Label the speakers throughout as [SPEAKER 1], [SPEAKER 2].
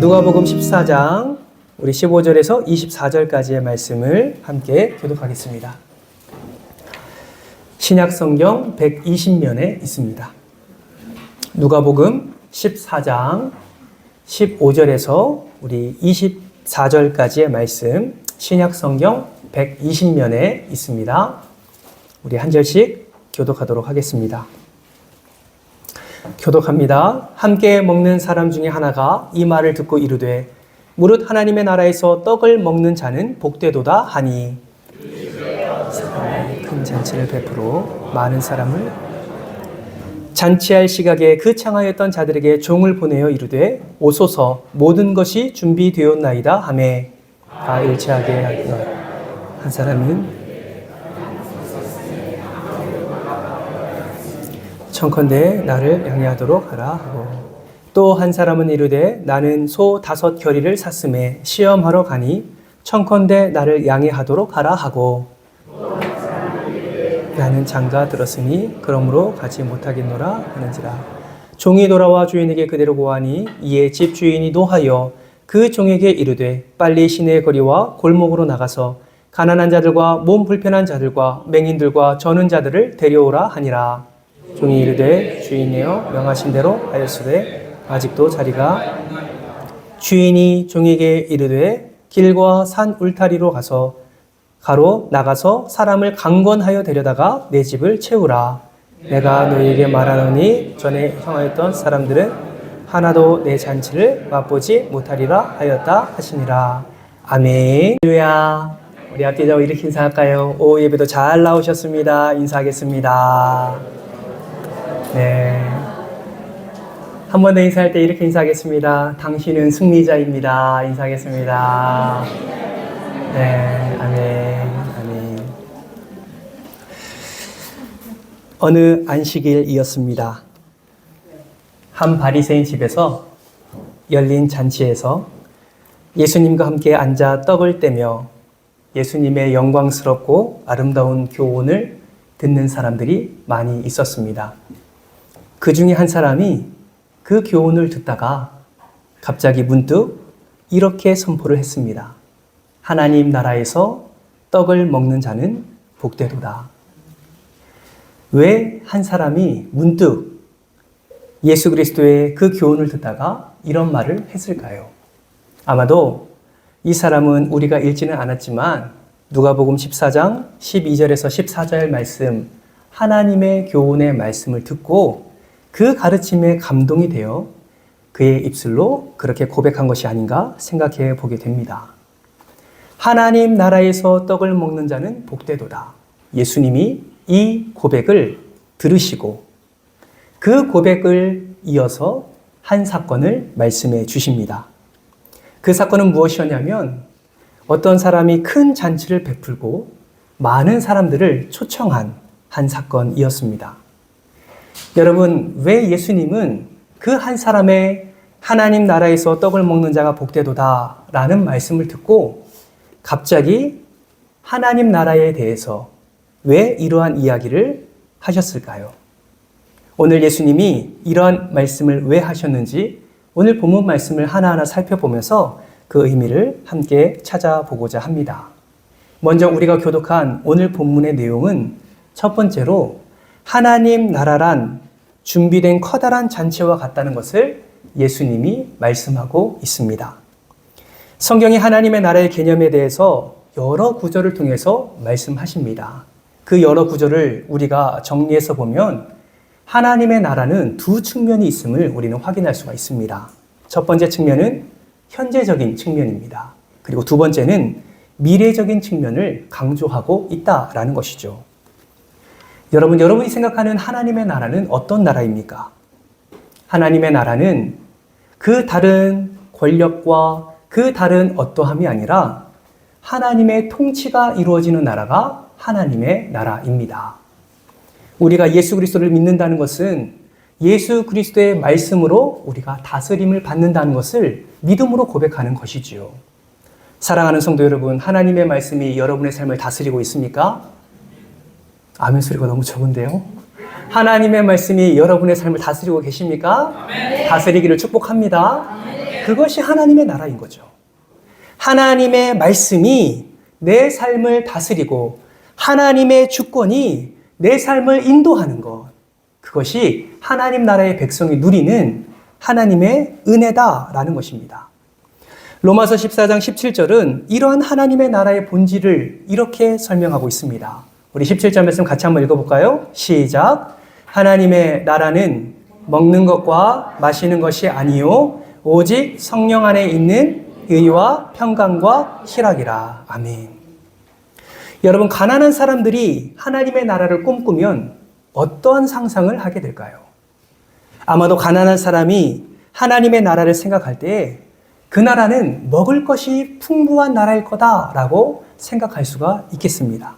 [SPEAKER 1] 누가복음 14장 우리 15절에서 24절까지의 말씀을 함께 교독하겠습니다. 신약성경 120면에 있습니다. 누가복음 14장 15절에서 우리 24절까지의 말씀 신약성경 120면에 있습니다. 우리 한 절씩 교독하도록 하겠습니다. 교독합니다. 함께 먹는 사람 중에 하나가 이 말을 듣고 이르되 무릇 하나님의 나라에서 떡을 먹는 자는 복되도다 하니 큰 잔치를 베풀어 많은 사람을 잔치할 시각에 그 청하였던 자들에게 종을 보내어 이르되 오소서 모든 것이 준비되었나이다 하매 다 일치하게 하기로 한 사람은 청컨대 나를 양해하도록 하라 하고 또 한 사람은 이르되 나는 소 5 겨리를 샀음에 시험하러 가니 청컨대 나를 양해하도록 하라 하고 나는 장가 들었으니 그러므로 가지 못하겠노라 하는지라. 종이 돌아와 주인에게 그대로 고하니 이에 집 주인이 노하여 그 종에게 이르되 빨리 시내 거리와 골목으로 나가서 가난한 자들과 몸 불편한 자들과 맹인들과 저는 자들을 데려오라 하니라. 종이 이르되 주인이여 명하신 대로 하였으되 아직도 자리가 주인이 종에게 이르되 길과 산 울타리로 가로 나가서 사람을 강권하여 데려다가 내 집을 채우라. 내가 너희에게 말하노니 전에 행하였던 사람들은 하나도 내 잔치를 맛보지 못하리라 하였다 하시니라. 아멘. 할렐루야. 우리 앞뒤자고 이렇게 인사할까요? 오 예배도 잘 나오셨습니다. 인사하겠습니다. 네. 한 번 더 인사할 때 이렇게 인사하겠습니다. 당신은 승리자입니다. 인사하겠습니다. 네. 아멘. 아멘. 어느 안식일이었습니다. 한 바리새인 집에서 열린 잔치에서 예수님과 함께 앉아 떡을 떼며 예수님의 영광스럽고 아름다운 교훈을 듣는 사람들이 많이 있었습니다. 그 중에 한 사람이 그 교훈을 듣다가 갑자기 문득 이렇게 선포를 했습니다. 하나님 나라에서 떡을 먹는 자는 복되도다. 왜 한 사람이 문득 예수 그리스도의 그 교훈을 듣다가 이런 말을 했을까요? 아마도 이 사람은 우리가 읽지는 않았지만 누가복음 14장 12절에서 14절 말씀 하나님의 교훈의 말씀을 듣고 그 가르침에 감동이 되어 그의 입술로 그렇게 고백한 것이 아닌가 생각해 보게 됩니다. 하나님 나라에서 떡을 먹는 자는 복되도다. 예수님이 이 고백을 들으시고 그 고백을 이어서 한 사건을 말씀해 주십니다. 그 사건은 무엇이었냐면 어떤 사람이 큰 잔치를 베풀고 많은 사람들을 초청한 한 사건이었습니다. 여러분, 왜 예수님은 그 한 사람의 하나님 나라에서 떡을 먹는 자가 복되도다 라는 말씀을 듣고 갑자기 하나님 나라에 대해서 왜 이러한 이야기를 하셨을까요? 오늘 예수님이 이러한 말씀을 왜 하셨는지 오늘 본문 말씀을 하나하나 살펴보면서 그 의미를 함께 찾아보고자 합니다. 먼저 우리가 교독한 오늘 본문의 내용은 첫 번째로 하나님 나라란 준비된 커다란 잔치와 같다는 것을 예수님이 말씀하고 있습니다. 성경이 하나님의 나라의 개념에 대해서 여러 구절을 통해서 말씀하십니다. 그 여러 구절을 우리가 정리해서 보면 하나님의 나라는 두 측면이 있음을 우리는 확인할 수가 있습니다. 첫 번째 측면은 현재적인 측면입니다. 그리고 두 번째는 미래적인 측면을 강조하고 있다라는 것이죠. 여러분이 생각하는 하나님의 나라는 어떤 나라입니까? 하나님의 나라는 그 다른 권력과 그 다른 어떠함이 아니라 하나님의 통치가 이루어지는 나라가 하나님의 나라입니다. 우리가 예수 그리스도를 믿는다는 것은 예수 그리스도의 말씀으로 우리가 다스림을 받는다는 것을 믿음으로 고백하는 것이지요. 사랑하는 성도 여러분, 하나님의 말씀이 여러분의 삶을 다스리고 있습니까? 아멘 소리가 너무 적은데요. 하나님의 말씀이 여러분의 삶을 다스리고 계십니까? 다스리기를 축복합니다. 그것이 하나님의 나라인 거죠. 하나님의 말씀이 내 삶을 다스리고 하나님의 주권이 내 삶을 인도하는 것. 그것이 하나님 나라의 백성이 누리는 하나님의 은혜다라는 것입니다. 로마서 14장 17절은 이러한 하나님의 나라의 본질을 이렇게 설명하고 있습니다. 우리 17절 말씀 같이 한번 읽어볼까요? 시작. 하나님의 나라는 먹는 것과 마시는 것이 아니요 오직 성령 안에 있는 의와 평강과 희락이라. 아멘. 여러분, 가난한 사람들이 하나님의 나라를 꿈꾸면 어떠한 상상을 하게 될까요? 아마도 가난한 사람이 하나님의 나라를 생각할 때 그 나라는 먹을 것이 풍부한 나라일 거다라고 생각할 수가 있겠습니다.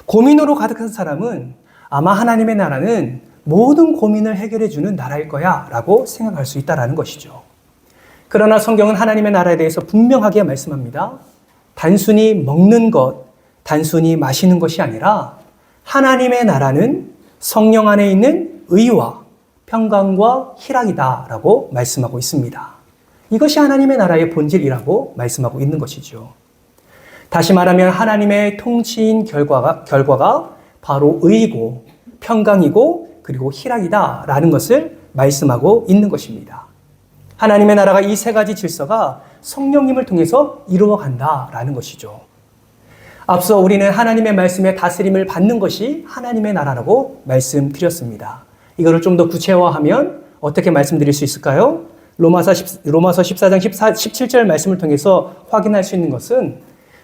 [SPEAKER 1] 고민으로 가득한 사람은 아마 하나님의 나라는 모든 고민을 해결해 주는 나라일 거야 라고 생각할 수 있다는 것이죠. 그러나 성경은 하나님의 나라에 대해서 분명하게 말씀합니다. 단순히 먹는 것, 단순히 마시는 것이 아니라 하나님의 나라는 성령 안에 있는 의와 평강과 희락이다 라고 말씀하고 있습니다. 이것이 하나님의 나라의 본질이라고 말씀하고 있는 것이죠. 다시 말하면 하나님의 통치인 결과가 바로 의이고 평강이고 그리고 희락이다 라는 것을 말씀하고 있는 것입니다. 하나님의 나라가 이 세 가지 질서가 성령님을 통해서 이루어간다 라는 것이죠. 앞서 우리는 하나님의 말씀에 다스림을 받는 것이 하나님의 나라라고 말씀드렸습니다. 이거를 좀 더 구체화하면 어떻게 말씀드릴 수 있을까요? 로마서 14장 17절 말씀을 통해서 확인할 수 있는 것은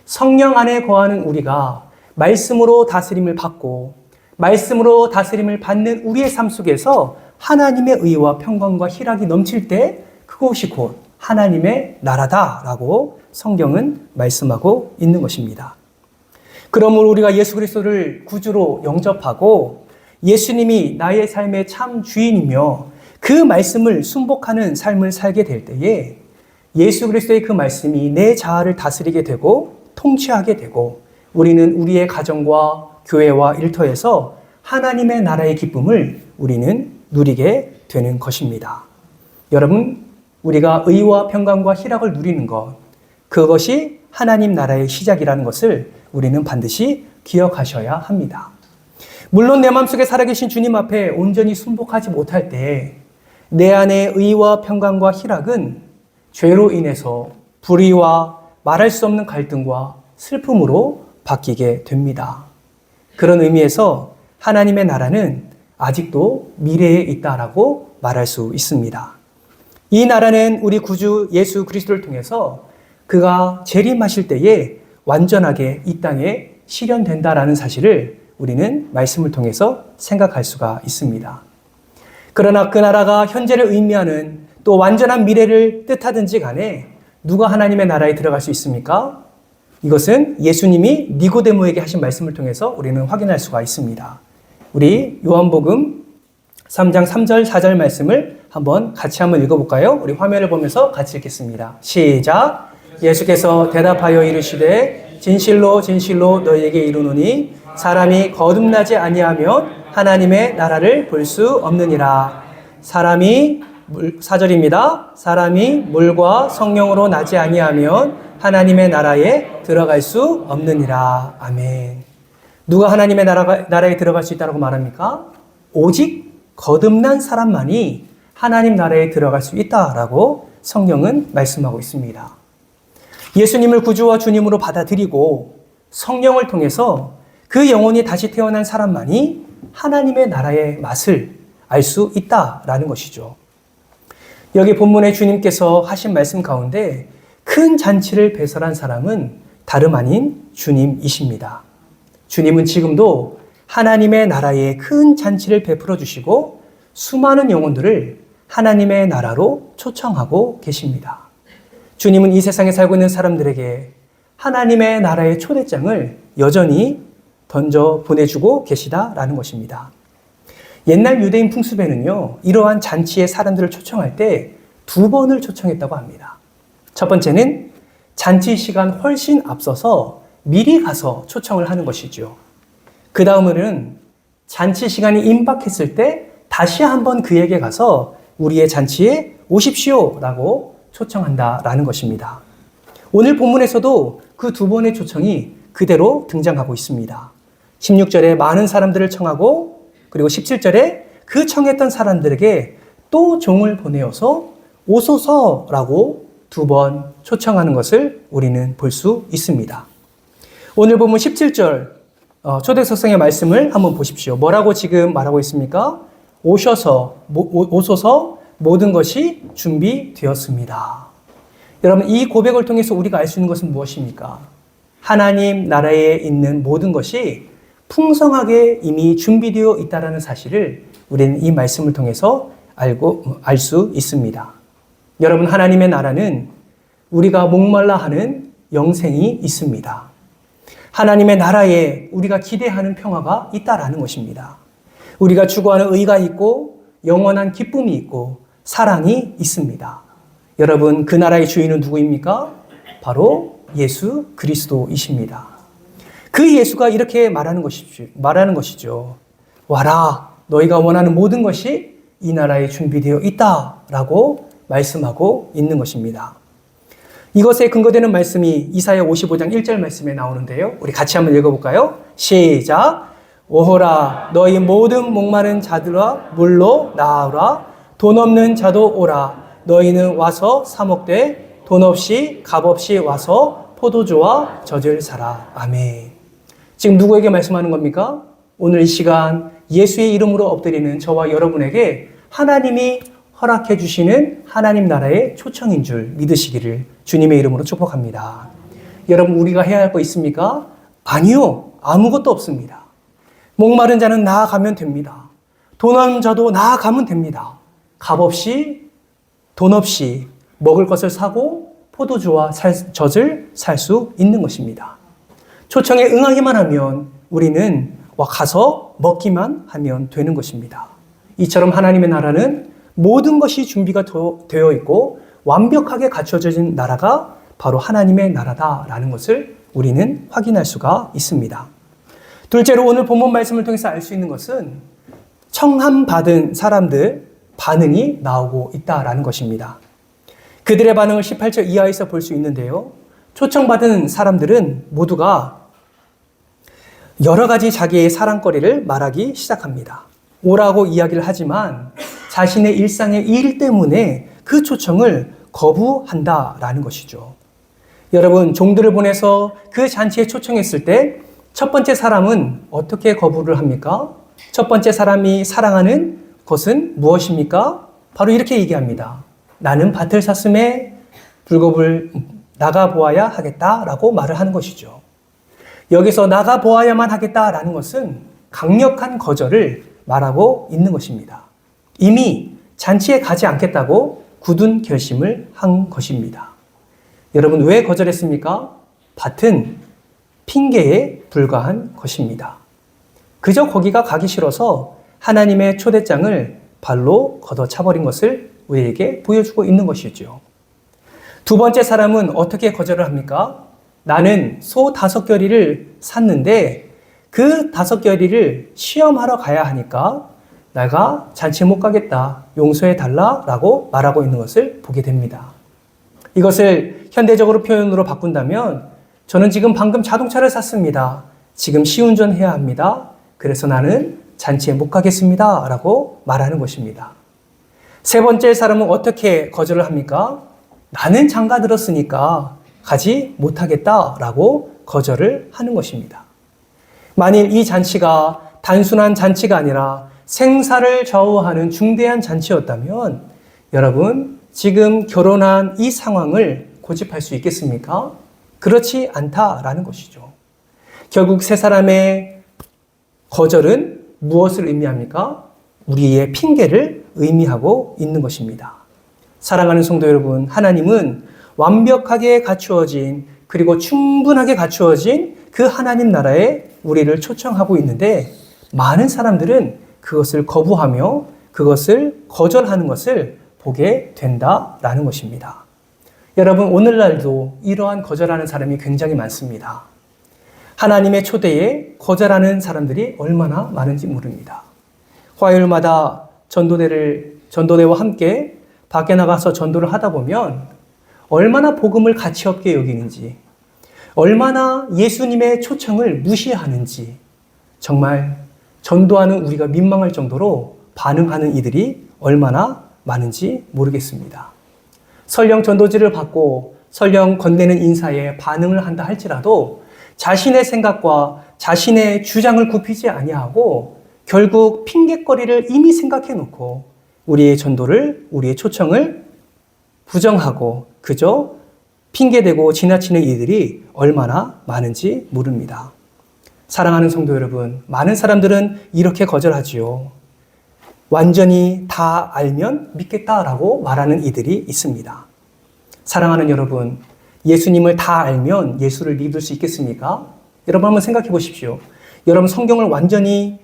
[SPEAKER 1] 성령 안에 거하는 우리가 말씀으로 다스림을 받고 말씀으로 다스림을 받는 우리의 삶 속에서 하나님의 의와 평강과 희락이 넘칠 때 그것이 곧 하나님의 나라다라고 성경은 말씀하고 있는 것입니다. 그러므로 우리가 예수 그리스도를 구주로 영접하고 예수님이 나의 삶의 참 주인이며 그 말씀을 순복하는 삶을 살게 될 때에 예수 그리스도의 그 말씀이 내 자아를 다스리게 되고 통치하게 되고 우리는 우리의 가정과 교회와 일터에서 하나님의 나라의 기쁨을 우리는 누리게 되는 것입니다. 여러분, 우리가 의와 평강과 희락을 누리는 것, 그것이 하나님 나라의 시작이라는 것을 우리는 반드시 기억하셔야 합니다. 물론 내 마음속에 살아계신 주님 앞에 온전히 순복하지 못할 때 내 안의 의와 평강과 희락은 죄로 인해서 불의와 말할 수 없는 갈등과 슬픔으로 바뀌게 됩니다. 그런 의미에서 하나님의 나라는 아직도 미래에 있다라고 말할 수 있습니다. 이 나라는 우리 구주 예수 그리스도를 통해서 그가 재림하실 때에 완전하게 이 땅에 실현된다라는 사실을 우리는 말씀을 통해서 생각할 수가 있습니다. 그러나 그 나라가 현재를 의미하는 또 완전한 미래를 뜻하든지 간에 누가 하나님의 나라에 들어갈 수 있습니까? 이것은 예수님이 니고데모에게 하신 말씀을 통해서 우리는 확인할 수가 있습니다. 우리 요한복음 3장 3절 4절 말씀을 같이 한번 읽어볼까요? 우리 화면을 보면서 같이 읽겠습니다. 시작! 예수께서 대답하여 이르시되 진실로 진실로 너희에게 이르노니 사람이 거듭나지 아니하면 하나님의 나라를 볼 수 없느니라. 4절입니다. 사람이 물과 성령으로 나지 아니하면 하나님의 나라에 들어갈 수 없느니라. 아멘. 누가 하나님의 나라에 들어갈 수 있다고 말합니까? 오직 거듭난 사람만이 하나님 나라에 들어갈 수 있다라고 성경은 말씀하고 있습니다. 예수님을 구주와 주님으로 받아들이고 성령을 통해서 그 영혼이 다시 태어난 사람만이 하나님의 나라의 맛을 알 수 있다라는 것이죠. 여기 본문에 주님께서 하신 말씀 가운데 큰 잔치를 배설한 사람은 다름 아닌 주님이십니다. 주님은 지금도 하나님의 나라에 큰 잔치를 베풀어 주시고 수많은 영혼들을 하나님의 나라로 초청하고 계십니다. 주님은 이 세상에 살고 있는 사람들에게 하나님의 나라의 초대장을 여전히 던져 보내주고 계시다라는 것입니다. 옛날 유대인 풍습에는요, 이러한 잔치에 사람들을 초청할 때 2번을 초청했다고 합니다. 첫 번째는 잔치 시간 훨씬 앞서서 미리 가서 초청을 하는 것이죠. 그 다음으로는 잔치 시간이 임박했을 때 다시 한번 그에게 가서 우리의 잔치에 오십시오 라고 초청한다라는 것입니다. 오늘 본문에서도 그 두 번의 초청이 그대로 등장하고 있습니다. 16절에 많은 사람들을 청하고 그리고 17절에 그 청했던 사람들에게 또 종을 보내어서 오소서라고 두 번 초청하는 것을 우리는 볼 수 있습니다. 오늘 본문 17절 초대석성의 말씀을 한번 보십시오. 뭐라고 지금 말하고 있습니까? 오소서 모든 것이 준비되었습니다. 여러분, 이 고백을 통해서 우리가 알 수 있는 것은 무엇입니까? 하나님 나라에 있는 모든 것이 풍성하게 이미 준비되어 있다는 사실을 우리는 이 말씀을 통해서 알 수 있습니다. 여러분, 하나님의 나라는 우리가 목말라 하는 영생이 있습니다. 하나님의 나라에 우리가 기대하는 평화가 있다라는 것입니다. 우리가 추구하는 의가 있고 영원한 기쁨이 있고 사랑이 있습니다. 여러분, 그 나라의 주인은 누구입니까? 바로 예수 그리스도이십니다. 그 예수가 이렇게 말하는 것이죠. 와라, 너희가 원하는 모든 것이 이 나라에 준비되어 있다라고 말씀하고 있는 것입니다. 이것에 근거되는 말씀이 이사야 55장 1절 말씀에 나오는데요. 우리 같이 한번 읽어볼까요? 시작! 오호라, 너희 모든 목마른 자들아 물로 나아오라. 돈 없는 자도 오라. 너희는 와서 사 먹되 돈 없이 값 없이 와서 포도주와 젖을 사라. 아멘. 지금 누구에게 말씀하는 겁니까? 오늘 이 시간 예수의 이름으로 엎드리는 저와 여러분에게 하나님이 허락해 주시는 하나님 나라의 초청인 줄 믿으시기를 주님의 이름으로 축복합니다. 여러분, 우리가 해야 할 거 있습니까? 아니요. 아무것도 없습니다. 목마른 자는 나아가면 됩니다. 돈 없는 자도 나아가면 됩니다. 값 없이, 돈 없이 먹을 것을 사고 포도주와 젖을 살 수 있는 것입니다. 초청에 응하기만 하면 우리는 가서 먹기만 하면 되는 것입니다. 이처럼 하나님의 나라는 모든 것이 준비가 되어 있고 완벽하게 갖춰진 나라가 바로 하나님의 나라다라는 것을 우리는 확인할 수가 있습니다. 둘째로 오늘 본문 말씀을 통해서 알 수 있는 것은 청함받은 사람들 반응이 나오고 있다라는 것입니다. 그들의 반응을 18절 이하에서 볼 수 있는데요. 초청받은 사람들은 모두가 여러 가지 자기의 사랑거리를 말하기 시작합니다. 오라고 이야기를 하지만 자신의 일상의 일 때문에 그 초청을 거부한다라는 것이죠. 여러분, 종들을 보내서 그 잔치에 초청했을 때 첫 번째 사람은 어떻게 거부를 합니까? 첫 번째 사람이 사랑하는 것은 무엇입니까? 바로 이렇게 얘기합니다. 나는 밭을 샀음에 불법을 나가보아야 하겠다라고 말을 하는 것이죠. 여기서 나가보아야만 하겠다라는 것은 강력한 거절을 말하고 있는 것입니다. 이미 잔치에 가지 않겠다고 굳은 결심을 한 것입니다. 여러분, 왜 거절했습니까? 밭은 핑계에 불과한 것입니다. 그저 거기가 가기 싫어서 하나님의 초대장을 발로 걷어차버린 것을 우리에게 보여주고 있는 것이죠. 두 번째 사람은 어떻게 거절을 합니까? 나는 소 5겨리를 샀는데 그 5겨리를 시험하러 가야 하니까 내가 잔치에 못 가겠다. 용서해 달라라고 말하고 있는 것을 보게 됩니다. 이것을 현대적으로 표현으로 바꾼다면 저는 지금 방금 자동차를 샀습니다. 지금 시운전해야 합니다. 그래서 나는 잔치에 못 가겠습니다. 라고 말하는 것입니다. 세 번째 사람은 어떻게 거절을 합니까? 나는 장가 들었으니까 가지 못하겠다라고 거절을 하는 것입니다. 만일 이 잔치가 단순한 잔치가 아니라 생사를 좌우하는 중대한 잔치였다면 여러분, 지금 결혼한 이 상황을 고집할 수 있겠습니까? 그렇지 않다라는 것이죠. 결국 세 사람의 거절은 무엇을 의미합니까? 우리의 핑계를 의미하고 있는 것입니다. 사랑하는 성도 여러분, 하나님은 완벽하게 갖추어진 그리고 충분하게 갖추어진 그 하나님 나라에 우리를 초청하고 있는데 많은 사람들은 그것을 거부하며 그것을 거절하는 것을 보게 된다라는 것입니다. 여러분, 오늘날도 이러한 거절하는 사람이 굉장히 많습니다. 하나님의 초대에 거절하는 사람들이 얼마나 많은지 모릅니다. 화요일마다 전도대와 함께 밖에 나가서 전도를 하다 보면 얼마나 복음을 가치 없게 여기는지, 얼마나 예수님의 초청을 무시하는지, 정말 전도하는 우리가 민망할 정도로 반응하는 이들이 얼마나 많은지 모르겠습니다. 설령 전도지를 받고 설령 건네는 인사에 반응을 한다 할지라도 자신의 생각과 자신의 주장을 굽히지 아니하고 결국 핑곗거리를 이미 생각해 놓고 우리의 전도를, 우리의 초청을 부정하고 그저 핑계대고 지나치는 이들이 얼마나 많은지 모릅니다. 사랑하는 성도 여러분, 많은 사람들은 이렇게 거절하지요. 완전히 다 알면 믿겠다라고 말하는 이들이 있습니다. 사랑하는 여러분, 예수님을 다 알면 예수를 믿을 수 있겠습니까? 여러분 한번 생각해 보십시오. 여러분 성경을 완전히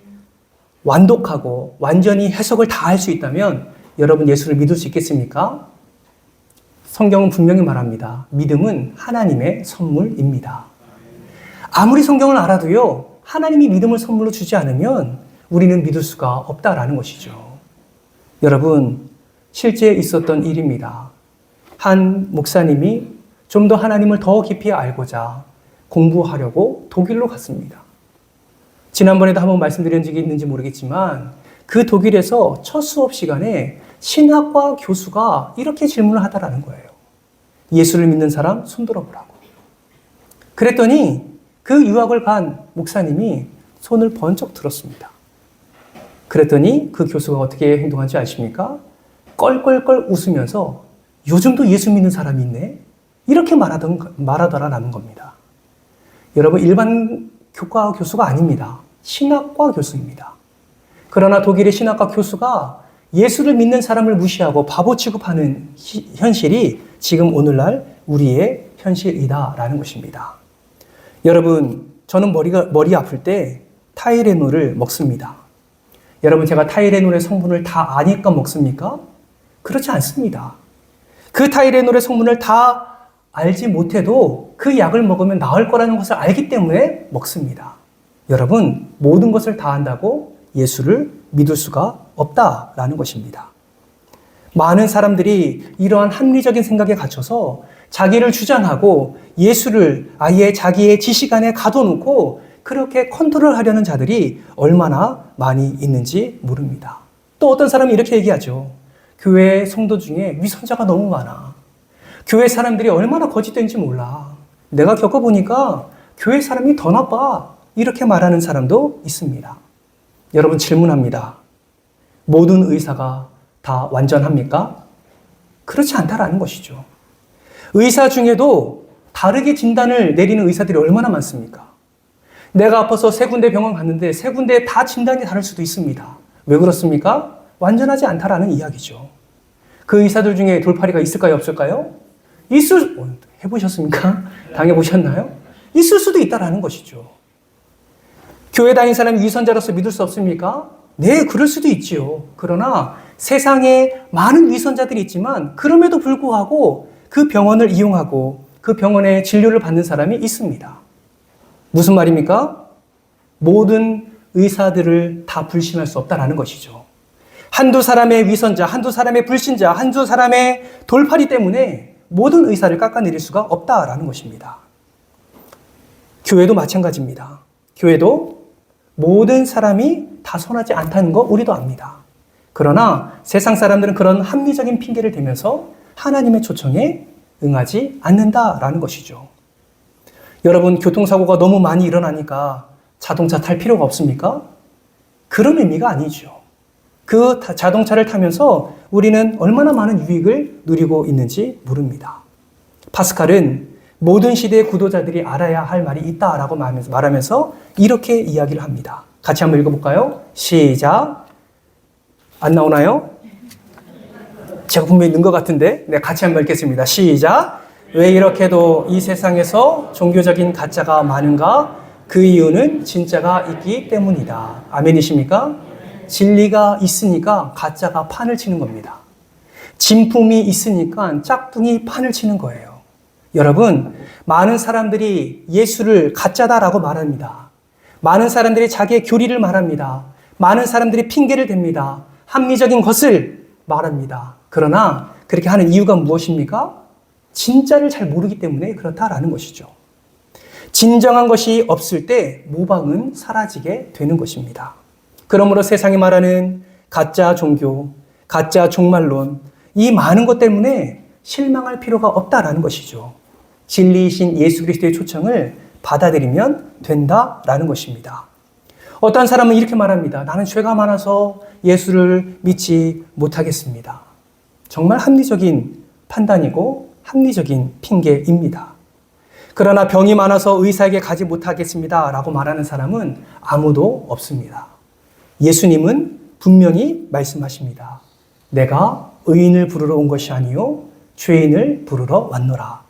[SPEAKER 1] 완독하고 완전히 해석을 다 할 수 있다면 여러분 예수를 믿을 수 있겠습니까? 성경은 분명히 말합니다. 믿음은 하나님의 선물입니다. 아무리 성경을 알아도요, 하나님이 믿음을 선물로 주지 않으면 우리는 믿을 수가 없다라는 것이죠. 여러분, 실제 있었던 일입니다. 한 목사님이 좀 더 하나님을 더 깊이 알고자 공부하려고 독일로 갔습니다. 지난번에도 한번 말씀드린 적이 있는지 모르겠지만 그 독일에서 첫 수업 시간에 신학과 교수가 이렇게 질문을 하더라는 거예요. 예수를 믿는 사람 손 들어보라고. 그랬더니 그 유학을 간 목사님이 손을 번쩍 들었습니다. 그랬더니 그 교수가 어떻게 행동한지 아십니까? 껄껄껄 웃으면서 요즘도 예수 믿는 사람이 있네? 이렇게 말하더라는 겁니다. 여러분, 일반 교과 교수가 아닙니다. 신학과 교수입니다. 그러나 독일의 신학과 교수가 예수를 믿는 사람을 무시하고 바보 취급하는 현실이 지금 오늘날 우리의 현실이다라는 것입니다. 여러분, 저는 머리 아플 때 타이레놀을 먹습니다. 여러분, 제가 타이레놀의 성분을 다 아니까 먹습니까? 그렇지 않습니다. 그 타이레놀의 성분을 다 알지 못해도 그 약을 먹으면 나을 거라는 것을 알기 때문에 먹습니다. 여러분, 모든 것을 다 안다고 예수를 믿을 수가 없다라는 것입니다. 많은 사람들이 이러한 합리적인 생각에 갇혀서 자기를 주장하고 예수를 아예 자기의 지식 안에 가둬놓고 그렇게 컨트롤하려는 자들이 얼마나 많이 있는지 모릅니다. 또 어떤 사람이 이렇게 얘기하죠. 교회 성도 중에 위선자가 너무 많아. 교회 사람들이 얼마나 거짓된지 몰라. 내가 겪어보니까 교회 사람이 더 나빠. 이렇게 말하는 사람도 있습니다. 여러분, 질문합니다. 모든 의사가 다 완전합니까? 그렇지 않다라는 것이죠. 의사 중에도 다르게 진단을 내리는 의사들이 얼마나 많습니까? 내가 아파서 세 군데 병원 갔는데 세 군데 다 진단이 다를 수도 있습니다. 왜 그렇습니까? 완전하지 않다라는 이야기죠. 그 의사들 중에 돌팔이가 있을까요? 없을까요? 해보셨습니까? 당해보셨나요? 있을 수도 있다라는 것이죠. 교회 다닌 사람이 위선자로서 믿을 수 없습니까? 네, 그럴 수도 있지요. 그러나 세상에 많은 위선자들이 있지만 그럼에도 불구하고 그 병원을 이용하고 그 병원의 진료를 받는 사람이 있습니다. 무슨 말입니까? 모든 의사들을 다 불신할 수 없다라는 것이죠. 한두 사람의 위선자, 한두 사람의 불신자, 한두 사람의 돌팔이 때문에 모든 의사를 깎아내릴 수가 없다라는 것입니다. 교회도 마찬가지입니다. 교회도 모든 사람이 다 선하지 않다는 거 우리도 압니다. 그러나 세상 사람들은 그런 합리적인 핑계를 대면서 하나님의 초청에 응하지 않는다라는 것이죠. 여러분, 교통사고가 너무 많이 일어나니까 자동차 탈 필요가 없습니까? 그런 의미가 아니죠. 그 자동차를 타면서 우리는 얼마나 많은 유익을 누리고 있는지 모릅니다. 파스칼은 모든 시대의 구도자들이 알아야 할 말이 있다라고 말하면서 이렇게 이야기를 합니다. 같이 한번 읽어볼까요? 시작. 안 나오나요? 제가 분명히 넣은 것 같은데, 네, 같이 한번 읽겠습니다. 시작. 왜 이렇게도 이 세상에서 종교적인 가짜가 많은가? 그 이유는 진짜가 있기 때문이다. 아멘이십니까? 진리가 있으니까 가짜가 판을 치는 겁니다. 진품이 있으니까 짝퉁이 판을 치는 거예요. 여러분, 많은 사람들이 예수를 가짜다라고 말합니다. 많은 사람들이 자기의 교리를 말합니다. 많은 사람들이 핑계를 댑니다. 합리적인 것을 말합니다. 그러나 그렇게 하는 이유가 무엇입니까? 진짜를 잘 모르기 때문에 그렇다라는 것이죠. 진정한 것이 없을 때 모방은 사라지게 되는 것입니다. 그러므로 세상이 말하는 가짜 종교, 가짜 종말론, 이 많은 것 때문에 실망할 필요가 없다라는 것이죠. 진리이신 예수 그리스도의 초청을 받아들이면 된다라는 것입니다. 어떤 사람은 이렇게 말합니다. 나는 죄가 많아서 예수를 믿지 못하겠습니다. 정말 합리적인 판단이고 합리적인 핑계입니다. 그러나 병이 많아서 의사에게 가지 못하겠습니다 라고 말하는 사람은 아무도 없습니다. 예수님은 분명히 말씀하십니다. 내가 의인을 부르러 온 것이 아니요 죄인을 부르러 왔노라.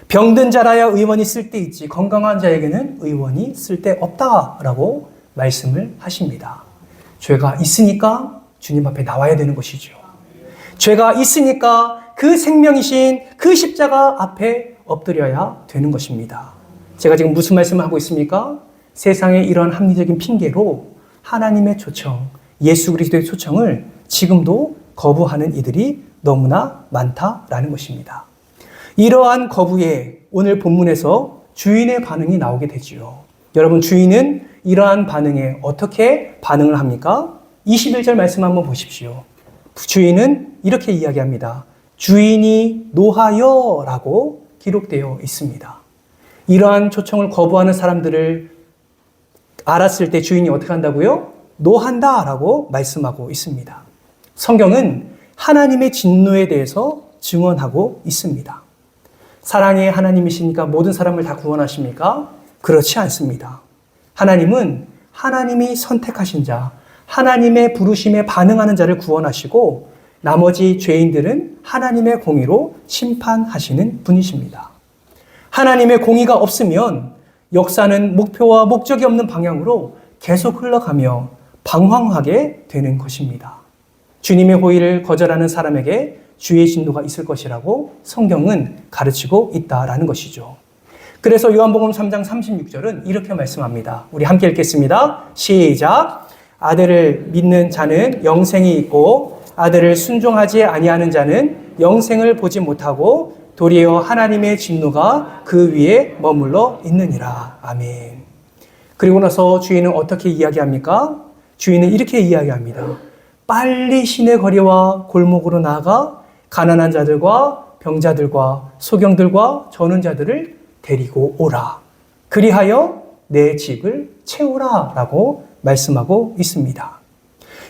[SPEAKER 1] 병든 자라야 의원이 쓸데있지 건강한 자에게는 의원이 쓸데없다라고 말씀을 하십니다. 죄가 있으니까 주님 앞에 나와야 되는 것이죠. 죄가 있으니까 그 생명이신 그 십자가 앞에 엎드려야 되는 것입니다. 제가 지금 무슨 말씀을 하고 있습니까? 세상의 이런 합리적인 핑계로 하나님의 초청, 예수 그리스도의 초청을 지금도 거부하는 이들이 너무나 많다라는 것입니다. 이러한 거부에 오늘 본문에서 주인의 반응이 나오게 되지요. 여러분, 주인은 이러한 반응에 어떻게 반응을 합니까? 21절 말씀 한번 보십시오. 주인은 이렇게 이야기합니다. 주인이 노하여 라고 기록되어 있습니다. 이러한 초청을 거부하는 사람들을 알았을 때 주인이 어떻게 한다고요? 노한다 라고 말씀하고 있습니다. 성경은 하나님의 진노에 대해서 증언하고 있습니다. 사랑의 하나님이시니까 모든 사람을 다 구원하십니까? 그렇지 않습니다. 하나님은 하나님이 선택하신 자, 하나님의 부르심에 반응하는 자를 구원하시고 나머지 죄인들은 하나님의 공의로 심판하시는 분이십니다. 하나님의 공의가 없으면 역사는 목표와 목적이 없는 방향으로 계속 흘러가며 방황하게 되는 것입니다. 주님의 호의를 거절하는 사람에게 주의 진노가 있을 것이라고 성경은 가르치고 있다라는 것이죠. 그래서 요한복음 3장 36절은 이렇게 말씀합니다. 우리 함께 읽겠습니다. 시작. 아들을 믿는 자는 영생이 있고 아들을 순종하지 아니하는 자는 영생을 보지 못하고 도리어 하나님의 진노가 그 위에 머물러 있느니라. 아멘. 그리고 나서 주인은 어떻게 이야기합니까? 주인은 이렇게 이야기합니다. 빨리 시내 거리와 골목으로 나아가 가난한 자들과 병자들과 소경들과 저는 자들을 데리고 오라. 그리하여 내 집을 채우라 라고 말씀하고 있습니다.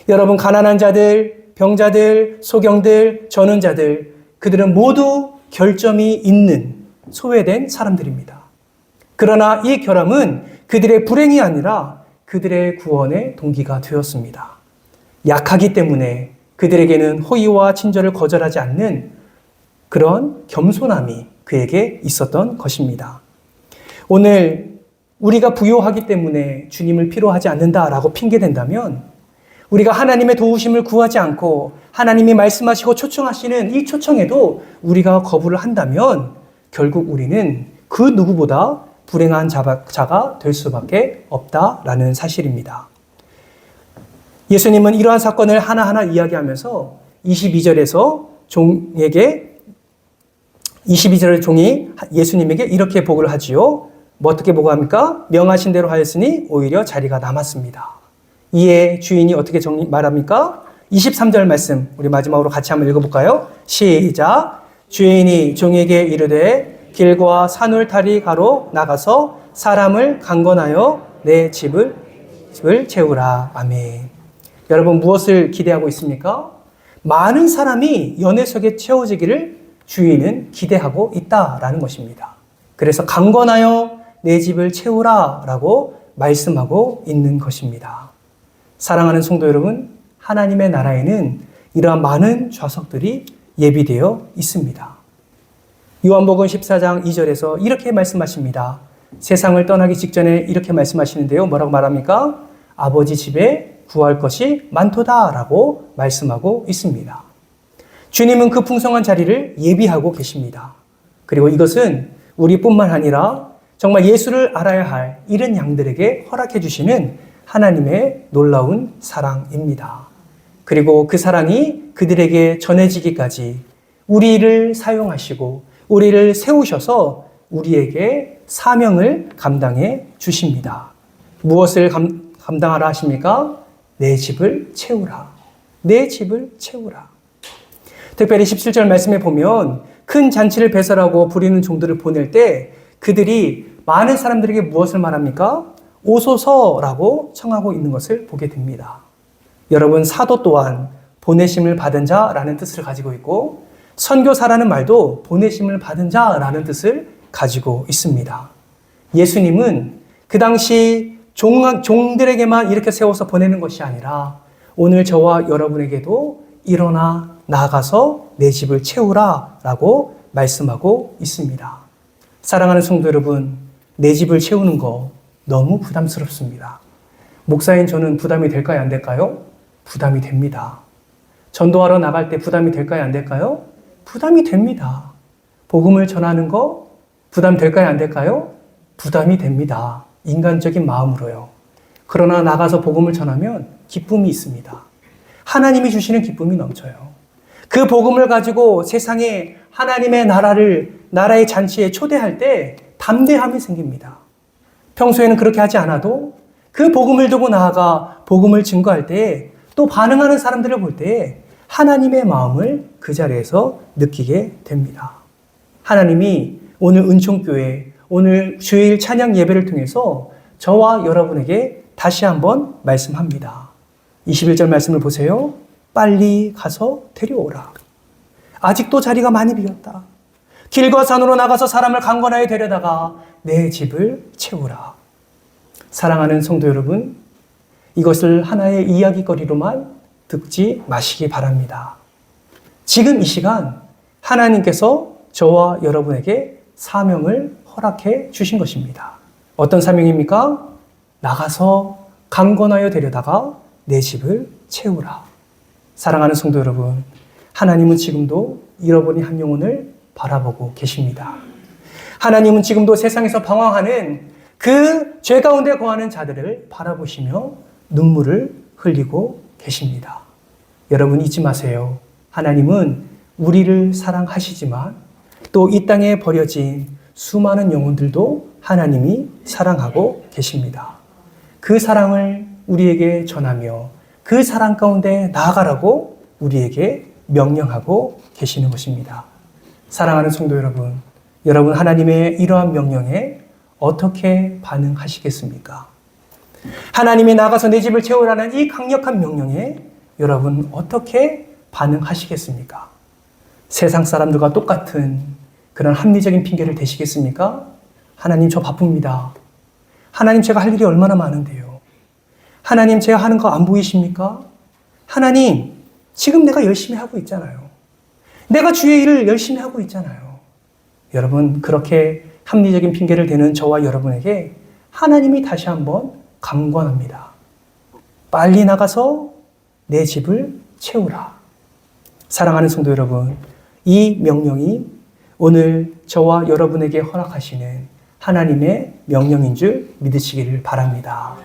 [SPEAKER 1] 여러분, 가난한 자들, 병자들, 소경들, 저는 자들, 그들은 모두 결점이 있는 소외된 사람들입니다. 그러나 이 결함은 그들의 불행이 아니라 그들의 구원의 동기가 되었습니다. 약하기 때문에 그들에게는 호의와 친절을 거절하지 않는 그런 겸손함이 그에게 있었던 것입니다. 오늘 우리가 부요하기 때문에 주님을 필요하지 않는다라고 핑계댄다면 우리가 하나님의 도우심을 구하지 않고 하나님이 말씀하시고 초청하시는 이 초청에도 우리가 거부를 한다면 결국 우리는 그 누구보다 불행한 자가 될 수밖에 없다라는 사실입니다. 예수님은 이러한 사건을 하나하나 이야기하면서 22절에 종이 예수님에게 이렇게 보고를 하지요. 뭐 어떻게 보고합니까? 명하신 대로 하였으니 오히려 자리가 남았습니다. 이에 주인이 어떻게 말합니까? 23절 말씀 우리 마지막으로 같이 한번 읽어볼까요? 시작. 주인이 종에게 이르되 길과 산울타리 가로 나가서 사람을 강건하여 내 집을 채우라. 아멘. 여러분, 무엇을 기대하고 있습니까? 많은 사람이 연회석에 채워지기를 주인은 기대하고 있다라는 것입니다. 그래서 강건하여 내 집을 채우라 라고 말씀하고 있는 것입니다. 사랑하는 성도 여러분, 하나님의 나라에는 이러한 많은 좌석들이 예비되어 있습니다. 요한복음 14장 2절에서 이렇게 말씀하십니다. 세상을 떠나기 직전에 이렇게 말씀하시는데요. 뭐라고 말합니까? 아버지 집에 구할 것이 많도다라고 말씀하고 있습니다. 주님은 그 풍성한 자리를 예비하고 계십니다. 그리고 이것은 우리뿐만 아니라 정말 예수를 알아야 할 이른 양들에게 허락해 주시는 하나님의 놀라운 사랑입니다. 그리고 그 사랑이 그들에게 전해지기까지 우리를 사용하시고 우리를 세우셔서 우리에게 사명을 감당해 주십니다. 무엇을 감당하라 하십니까? 내 집을 채우라. 내 집을 채우라. 특별히 17절 말씀에 보면 큰 잔치를 배설하고 부리는 종들을 보낼 때 그들이 많은 사람들에게 무엇을 말합니까? 오소서라고 청하고 있는 것을 보게 됩니다. 여러분, 사도 또한 보내심을 받은 자라는 뜻을 가지고 있고 선교사라는 말도 보내심을 받은 자라는 뜻을 가지고 있습니다. 예수님은 그 당시 종들에게만 이렇게 세워서 보내는 것이 아니라 오늘 저와 여러분에게도 일어나 나아가서 내 집을 채우라 라고 말씀하고 있습니다. 사랑하는 성도 여러분, 내 집을 채우는 거 너무 부담스럽습니다. 목사인 저는 부담이 될까요? 안 될까요? 부담이 됩니다. 전도하러 나갈 때 부담이 될까요? 안 될까요? 부담이 됩니다. 복음을 전하는 거 부담 될까요? 안 될까요? 부담이 됩니다. 인간적인 마음으로요. 그러나 나가서 복음을 전하면 기쁨이 있습니다. 하나님이 주시는 기쁨이 넘쳐요. 그 복음을 가지고 세상에 하나님의 나라의 잔치에 초대할 때 담대함이 생깁니다. 평소에는 그렇게 하지 않아도 그 복음을 두고 나아가 복음을 증거할 때 또 반응하는 사람들을 볼 때 하나님의 마음을 그 자리에서 느끼게 됩니다. 하나님이 오늘 은총교회, 오늘 주일 찬양 예배를 통해서 저와 여러분에게 다시 한번 말씀합니다. 21절 말씀을 보세요. 빨리 가서 데려오라. 아직도 자리가 많이 비었다. 길과 산으로 나가서 사람을 강권하여 데려다가 내 집을 채우라. 사랑하는 성도 여러분, 이것을 하나의 이야기거리로만 듣지 마시기 바랍니다. 지금 이 시간 하나님께서 저와 여러분에게 사명을 허락해 주신 것입니다. 어떤 사명입니까? 나가서 강권하여 데려다가 내 집을 채우라. 사랑하는 성도 여러분, 하나님은 지금도 잃어버린 한 영혼을 바라보고 계십니다. 하나님은 지금도 세상에서 방황하는 그 죄 가운데 거하는 자들을 바라보시며 눈물을 흘리고 계십니다. 여러분 잊지 마세요. 하나님은 우리를 사랑하시지만 또 이 땅에 버려진 수많은 영혼들도 하나님이 사랑하고 계십니다. 그 사랑을 우리에게 전하며 그 사랑 가운데 나아가라고 우리에게 명령하고 계시는 것입니다. 사랑하는 성도 여러분, 여러분 하나님의 이러한 명령에 어떻게 반응하시겠습니까? 하나님이 나가서 내 집을 채우라는 이 강력한 명령에 여러분 어떻게 반응하시겠습니까? 세상 사람들과 똑같은 그런 합리적인 핑계를 대시겠습니까? 하나님 저 바쁩니다. 하나님 제가 할 일이 얼마나 많은데요. 하나님 제가 하는 거 안 보이십니까? 하나님 지금 내가 열심히 하고 있잖아요. 내가 주의 일을 열심히 하고 있잖아요. 여러분 그렇게 합리적인 핑계를 대는 저와 여러분에게 하나님이 다시 한번 강권합니다. 빨리 나가서 내 집을 채우라. 사랑하는 성도 여러분, 이 명령이 오늘 저와 여러분에게 허락하시는 하나님의 명령인 줄 믿으시기를 바랍니다.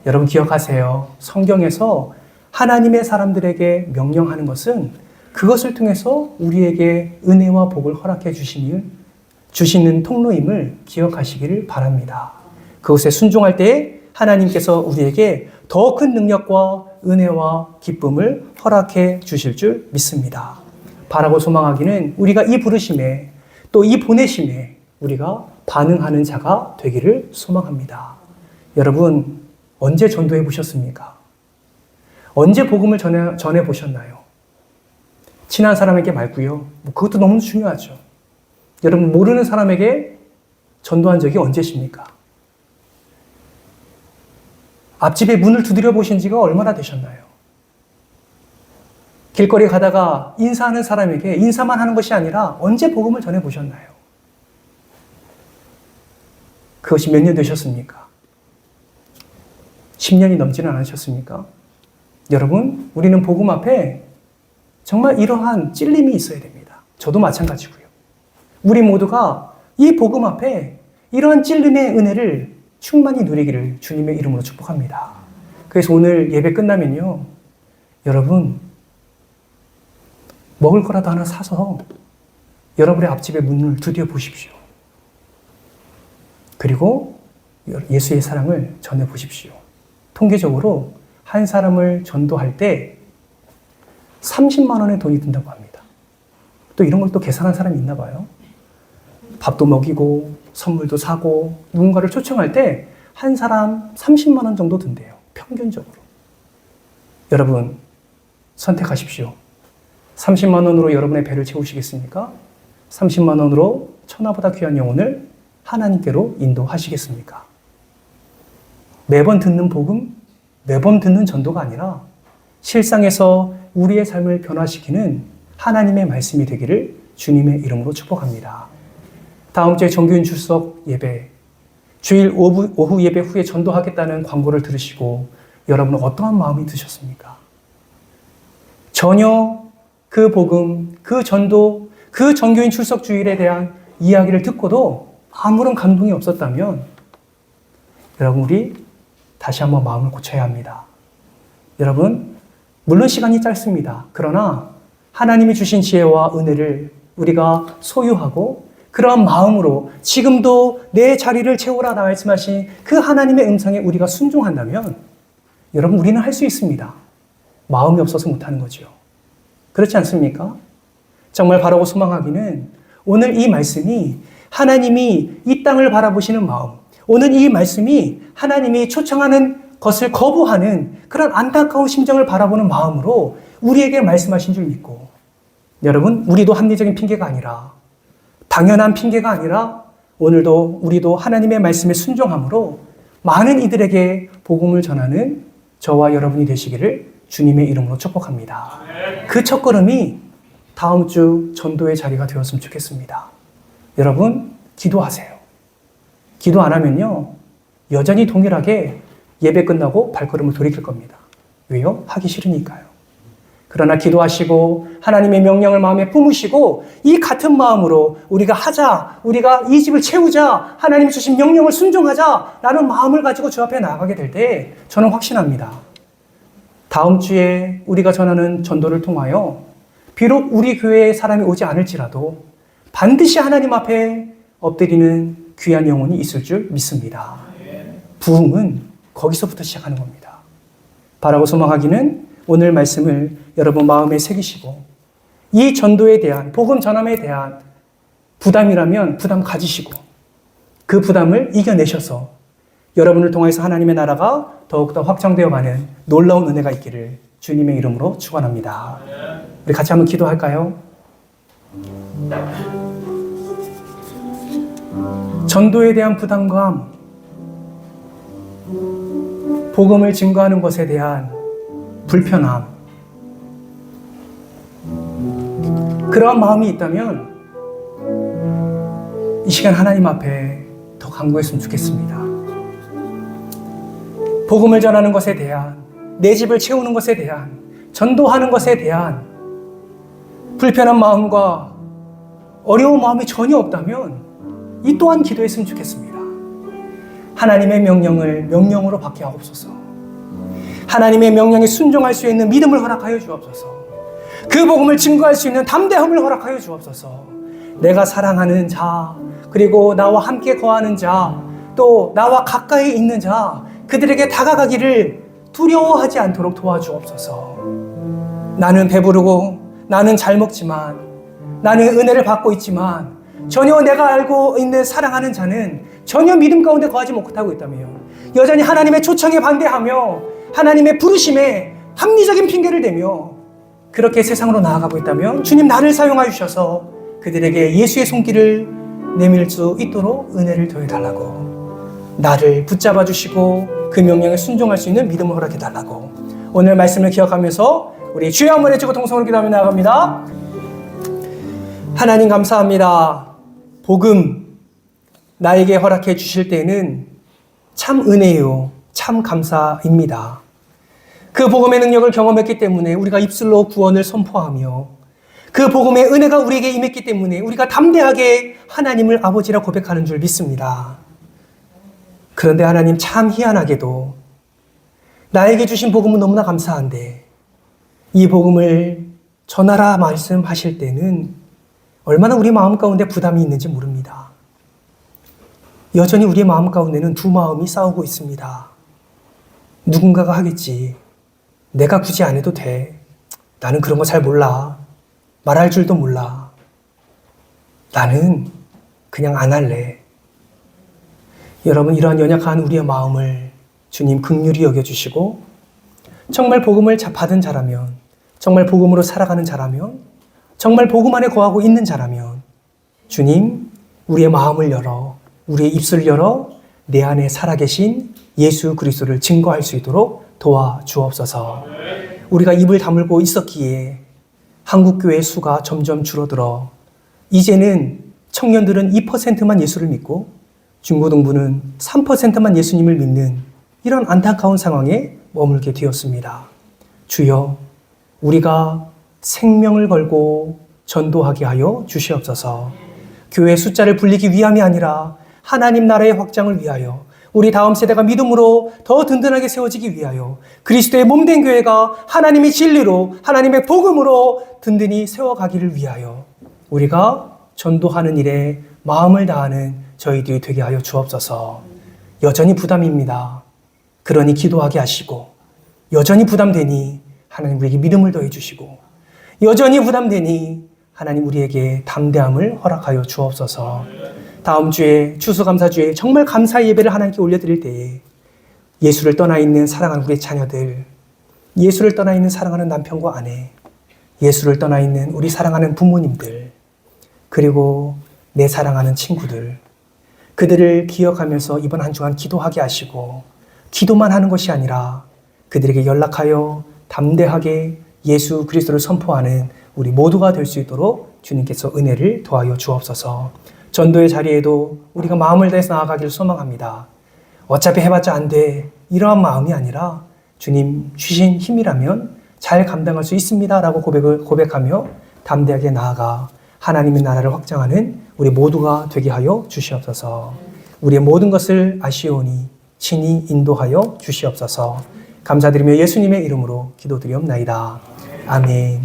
[SPEAKER 1] 여러분 기억하세요. 성경에서 하나님의 사람들에게 명령하는 것은 그것을 통해서 우리에게 은혜와 복을 허락해 주시는 통로임을 기억하시기를 바랍니다. 그것에 순종할 때 하나님께서 우리에게 더 큰 능력과 은혜와 기쁨을 허락해 주실 줄 믿습니다. 바라고 소망하기는 우리가 이 부르심에 또 이 보내심에 우리가 반응하는 자가 되기를 소망합니다. 여러분 언제 전도해 보셨습니까? 언제 복음을 전해 보셨나요? 친한 사람에게 말고요. 그것도 너무 중요하죠. 여러분 모르는 사람에게 전도한 적이 언제십니까? 앞집에 문을 두드려 보신 지가 얼마나 되셨나요? 길거리 가다가 인사하는 사람에게 인사만 하는 것이 아니라 언제 복음을 전해 보셨나요? 그것이 몇 년 되셨습니까? 10년이 넘지는 않으셨습니까? 여러분, 우리는 복음 앞에 정말 이러한 찔림이 있어야 됩니다. 저도 마찬가지고요. 우리 모두가 이 복음 앞에 이러한 찔림의 은혜를 충만히 누리기를 주님의 이름으로 축복합니다. 그래서 오늘 예배 끝나면요. 여러분, 먹을 거라도 하나 사서 여러분의 앞집의 문을 두드려 보십시오. 그리고 예수의 사랑을 전해 보십시오. 통계적으로 한 사람을 전도할 때 30만 원의 돈이 든다고 합니다. 또 이런 걸 또 계산한 사람이 있나 봐요. 밥도 먹이고 선물도 사고 누군가를 초청할 때 한 사람 30만 원 정도 든대요. 평균적으로. 여러분 선택하십시오. 30만 원으로 여러분의 배를 채우시겠습니까? 30만 원으로 천하보다 귀한 영혼을 하나님께로 인도하시겠습니까? 매번 듣는 복음, 매번 듣는 전도가 아니라 실상에서 우리의 삶을 변화시키는 하나님의 말씀이 되기를 주님의 이름으로 축복합니다. 다음 주에 정규인 출석 예배, 주일 오후 예배 후에 전도하겠다는 광고를 들으시고 여러분은 어떠한 마음이 드셨습니까? 전혀 그 복음, 그 전도, 그 정규인 출석 주일에 대한 이야기를 듣고도 아무런 감동이 없었다면 여러분 우리 다시 한번 마음을 고쳐야 합니다. 여러분 물론 시간이 짧습니다. 그러나 하나님이 주신 지혜와 은혜를 우리가 소유하고 그러한 마음으로 지금도 내 자리를 채우라 말씀하신 그 하나님의 음성에 우리가 순종한다면 여러분 우리는 할 수 있습니다. 마음이 없어서 못하는 거죠. 그렇지 않습니까? 정말 바라고 소망하기는 오늘 이 말씀이 하나님이 이 땅을 바라보시는 마음, 오늘 이 말씀이 하나님이 초청하는 것을 거부하는 그런 안타까운 심정을 바라보는 마음으로 우리에게 말씀하신 줄 믿고 여러분 우리도 합리적인 핑계가 아니라 당연한 핑계가 아니라 오늘도 우리도 하나님의 말씀에 순종함으로 많은 이들에게 복음을 전하는 저와 여러분이 되시기를 주님의 이름으로 축복합니다. 그 첫걸음이 다음 주 전도의 자리가 되었으면 좋겠습니다. 여러분 기도하세요. 기도 안 하면요 여전히 동일하게 예배 끝나고 발걸음을 돌이킬 겁니다. 왜요? 하기 싫으니까요. 그러나 기도하시고 하나님의 명령을 마음에 품으시고 이 같은 마음으로 우리가 하자, 우리가 이 집을 채우자, 하나님이 주신 명령을 순종하자 라는 마음을 가지고 주 앞에 나아가게 될 때 저는 확신합니다. 다음 주에 우리가 전하는 전도를 통하여 비록 우리 교회에 사람이 오지 않을지라도 반드시 하나님 앞에 엎드리는 귀한 영혼이 있을 줄 믿습니다. 부흥은 거기서부터 시작하는 겁니다. 바라고 소망하기는 오늘 말씀을 여러분 마음에 새기시고 이 전도에 대한 복음 전함에 대한 부담이라면 부담 가지시고 그 부담을 이겨내셔서 여러분을 통해서 하나님의 나라가 더욱더 확장되어 가는 놀라운 은혜가 있기를 주님의 이름으로 축원합니다. 우리 같이 한번 기도할까요? 전도에 대한 부담감, 복음을 증거하는 것에 대한 불편함, 그러한 마음이 있다면 이 시간 하나님 앞에 더 간구했으면 좋겠습니다. 복음을 전하는 것에 대한, 내 집을 채우는 것에 대한, 전도하는 것에 대한 불편한 마음과 어려운 마음이 전혀 없다면 이 또한 기도했으면 좋겠습니다. 하나님의 명령을 명령으로 받게 하옵소서. 하나님의 명령에 순종할 수 있는 믿음을 허락하여 주옵소서. 그 복음을 증거할 수 있는 담대함을 허락하여 주옵소서. 내가 사랑하는 자, 그리고 나와 함께 거하는 자, 또 나와 가까이 있는 자, 그들에게 다가가기를 두려워하지 않도록 도와주옵소서. 나는 배부르고 나는 잘 먹지만 나는 은혜를 받고 있지만 전혀 내가 알고 있는 사랑하는 자는 전혀 믿음 가운데 거하지 못하고 있다며 여전히 하나님의 초청에 반대하며 하나님의 부르심에 합리적인 핑계를 대며 그렇게 세상으로 나아가고 있다면 주님 나를 사용하여 주셔서 그들에게 예수의 손길을 내밀 수 있도록 은혜를 더해달라고, 나를 붙잡아 주시고 그 명령에 순종할 수 있는 믿음을 허락해 달라고, 오늘 말씀을 기억하면서 우리 주여 한번 해주고 통성으로 기도하며 나아갑니다. 하나님 감사합니다. 복음 나에게 허락해 주실 때는 참 은혜요, 참 감사입니다. 그 복음의 능력을 경험했기 때문에 우리가 입술로 구원을 선포하며 그 복음의 은혜가 우리에게 임했기 때문에 우리가 담대하게 하나님을 아버지라 고백하는 줄 믿습니다. 그런데 하나님 참 희한하게도 나에게 주신 복음은 너무나 감사한데 이 복음을 전하라 말씀하실 때는 얼마나 우리 마음 가운데 부담이 있는지 모릅니다. 여전히 우리의 마음 가운데는 두 마음이 싸우고 있습니다. 누군가가 하겠지. 내가 굳이 안 해도 돼. 나는 그런 거 잘 몰라. 말할 줄도 몰라. 나는 그냥 안 할래. 여러분, 이러한 연약한 우리의 마음을 주님 긍휼히 여겨주시고 정말 복음을 받은 자라면, 정말 복음으로 살아가는 자라면, 정말 복음 안에 거하고 있는 자라면 주님, 우리의 마음을 열어, 우리의 입술을 열어 내 안에 살아계신 예수 그리스도를 증거할 수 있도록 도와주옵소서. 우리가 입을 다물고 있었기에 한국교회의 수가 점점 줄어들어 이제는 청년들은 2%만 예수를 믿고 중고등부는 3%만 예수님을 믿는 이런 안타까운 상황에 머물게 되었습니다. 주여, 우리가 생명을 걸고 전도하게 하여 주시옵소서. 교회 숫자를 불리기 위함이 아니라 하나님 나라의 확장을 위하여, 우리 다음 세대가 믿음으로 더 든든하게 세워지기 위하여, 그리스도의 몸된 교회가 하나님의 진리로, 하나님의 복음으로 든든히 세워가기를 위하여 우리가 전도하는 일에 마음을 다하는 저희들이 되게 하여 주옵소서. 여전히 부담입니다. 그러니 기도하게 하시고, 여전히 부담되니 하나님 우리에게 믿음을 더해 주시고, 여전히 부담되니 하나님 우리에게 담대함을 허락하여 주옵소서. 다음 주에 추수감사주에 정말 감사의 예배를 하나님께 올려드릴 때에 예수를 떠나 있는 사랑하는 우리의 자녀들, 예수를 떠나 있는 사랑하는 남편과 아내, 예수를 떠나 있는 우리 사랑하는 부모님들, 그리고 내 사랑하는 친구들, 그들을 기억하면서 이번 한 주간 기도하게 하시고, 기도만 하는 것이 아니라 그들에게 연락하여 담대하게 예수 그리스도를 선포하는 우리 모두가 될 수 있도록 주님께서 은혜를 더하여 주옵소서. 전도의 자리에도 우리가 마음을 다해서 나아가기를 소망합니다. 어차피 해봤자 안 돼, 이러한 마음이 아니라 주님 주신 힘이라면 잘 감당할 수 있습니다 라고 고백하며 담대하게 나아가 하나님의 나라를 확장하는 우리 모두가 되게 하여 주시옵소서. 우리의 모든 것을 아시오니 친히 인도하여 주시옵소서. 감사드리며 예수님의 이름으로 기도드리옵나이다. 아멘.